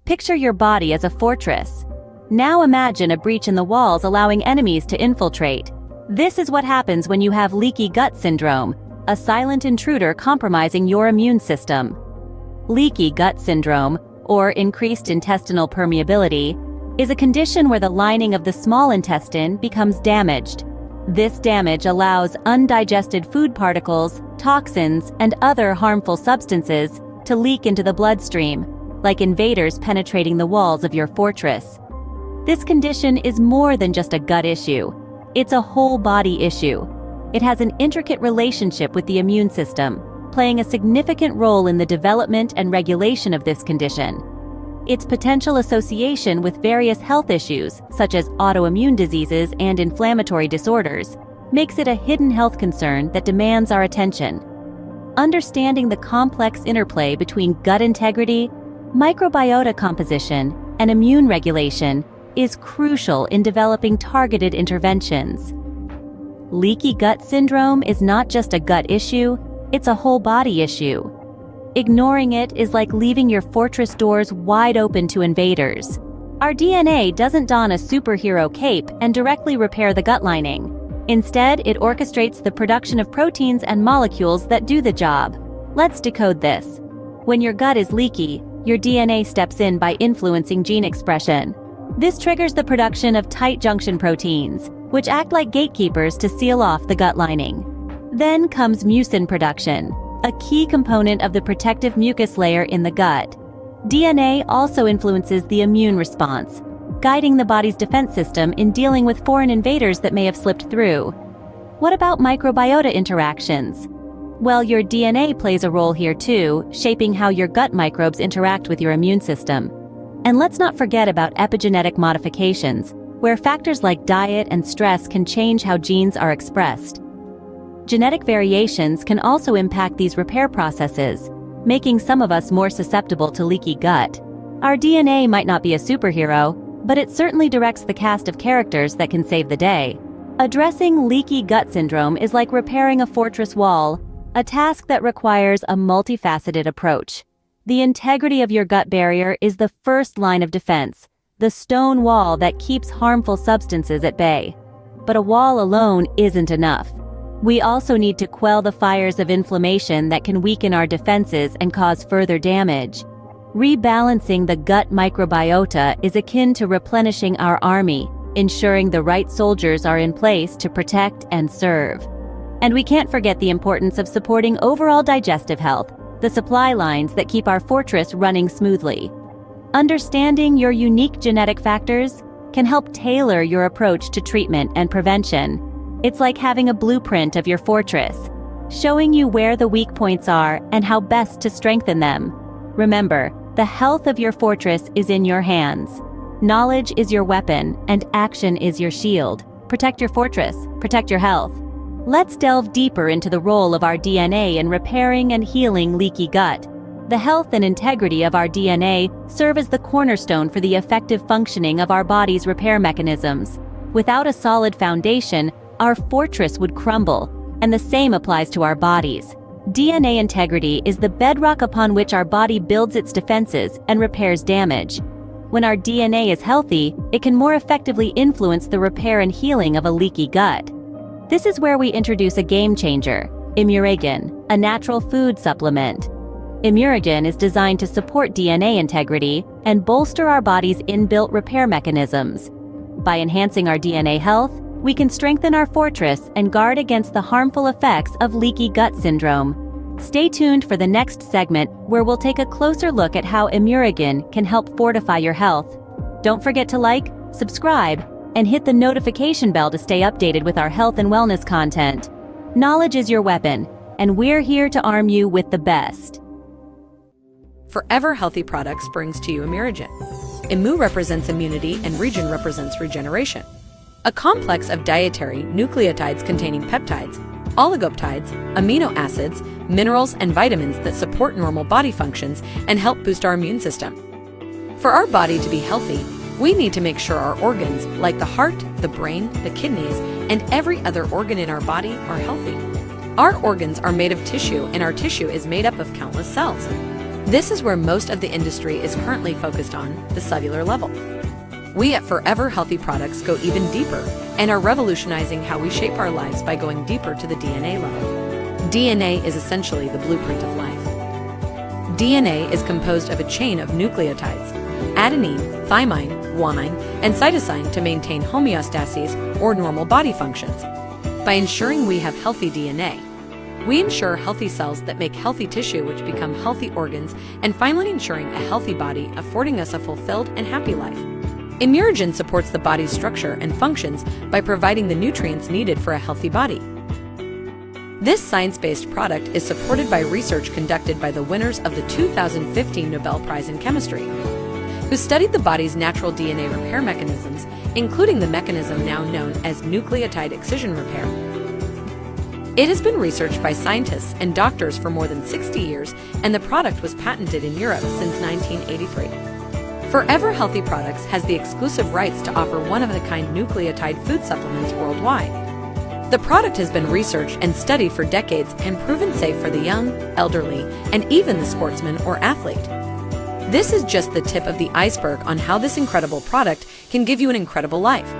Picture your body as a fortress. Now imagine a breach in the walls allowing enemies to infiltrate. This is what happens when you have leaky gut syndrome, a silent intruder compromising your immune system. Leaky gut syndrome, or increased intestinal permeability, is a condition where the lining of the small intestine becomes damaged. This damage allows undigested food particles, toxins, and other harmful substances to leak into the bloodstream, like invaders penetrating the walls of your fortress. This condition is more than just a gut issue. It's a whole body issue. It has an intricate relationship with the immune system, playing a significant role in the development and regulation of this condition. Its potential association with various health issues, such as autoimmune diseases and inflammatory disorders, makes it a hidden health concern that demands our attention. Understanding the complex interplay between gut integrity, microbiota composition, and immune regulation is crucial in developing targeted interventions. Leaky gut syndrome is not just a gut issue, it's a whole body issue. Ignoring it is like leaving your fortress doors wide open to invaders. Our DNA doesn't don a superhero cape and directly repair the gut lining. Instead, it orchestrates the production of proteins and molecules that do the job. Let's decode this. When your gut is leaky, your DNA steps in by influencing gene expression. This triggers the production of tight junction proteins, which act like gatekeepers to seal off the gut lining. Then comes mucin production, a key component of the protective mucus layer in the gut. DNA also influences the immune response, guiding the body's defense system in dealing with foreign invaders that may have slipped through. What about microbiota interactions? Well, your DNA plays a role here too, shaping how your gut microbes interact with your immune system. And let's not forget about epigenetic modifications, where factors like diet and stress can change how genes are expressed. Genetic variations can also impact these repair processes, making some of us more susceptible to leaky gut. Our DNA might not be a superhero, but it certainly directs the cast of characters that can save the day. Addressing leaky gut syndrome is like repairing a fortress wall, a task that requires a multifaceted approach. The integrity of your gut barrier is the first line of defense, the stone wall that keeps harmful substances at bay. But a wall alone isn't enough. We also need to quell the fires of inflammation that can weaken our defenses and cause further damage. Rebalancing the gut microbiota is akin to replenishing our army, ensuring the right soldiers are in place to protect and serve. And we can't forget the importance of supporting overall digestive health, the supply lines that keep our fortress running smoothly. Understanding your unique genetic factors can help tailor your approach to treatment and prevention. It's like having a blueprint of your fortress, showing you where the weak points are and how best to strengthen them. Remember, the health of your fortress is in your hands. Knowledge is your weapon, and action is your shield. Protect your fortress, protect your health. Let's delve deeper into the role of our DNA in repairing and healing leaky gut. The health and integrity of our DNA serve as the cornerstone for the effective functioning of our body's repair mechanisms. Without a solid foundation, our fortress would crumble, and the same applies to our bodies. DNA integrity is the bedrock upon which our body builds its defenses and repairs damage. When our DNA is healthy, it can more effectively influence the repair and healing of a leaky gut. This is where we introduce a game changer, Immuregin, a natural food supplement. Immuregin is designed to support DNA integrity and bolster our body's inbuilt repair mechanisms. By enhancing our DNA health, we can strengthen our fortress and guard against the harmful effects of leaky gut syndrome. Stay tuned for the next segment, where we'll take a closer look at how Immuregin can help fortify your health. Don't forget to like, subscribe, and hit the notification bell to stay updated with our health and wellness content. Knowledge is your weapon, and we're here to arm you with the best. Forever Healthy Products brings to you Immuregin. Immu represents immunity and Regen represents regeneration. A complex of dietary nucleotides containing peptides, oligopeptides, amino acids, minerals, and vitamins that support normal body functions and help boost our immune system. For our body to be healthy, we need to make sure our organs, like the heart, the brain, the kidneys, and every other organ in our body, are healthy. Our organs are made of tissue, and our tissue is made up of countless cells. This is where most of the industry is currently focused on, the cellular level. We at Forever Healthy Products go even deeper and are revolutionizing how we shape our lives by going deeper to the DNA level. DNA is essentially the blueprint of life. DNA is composed of a chain of nucleotides, adenine, thymine, guanine, and cytosine to maintain homeostasis or normal body functions. By ensuring we have healthy DNA, we ensure healthy cells that make healthy tissue which become healthy organs, and finally ensuring a healthy body, affording us a fulfilled and happy life. Immunogen supports the body's structure and functions by providing the nutrients needed for a healthy body. This science-based product is supported by research conducted by the winners of the 2015 Nobel Prize in Chemistry, who studied the body's natural DNA repair mechanisms, including the mechanism now known as nucleotide excision repair. It has been researched by scientists and doctors for more than 60 years, and the product was patented in Europe since 1983. Forever Healthy Products has the exclusive rights to offer one-of-a-kind nucleotide food supplements worldwide. The product has been researched and studied for decades and proven safe for the young, elderly, and even the sportsman or athlete. This is just the tip of the iceberg on how this incredible product can give you an incredible life.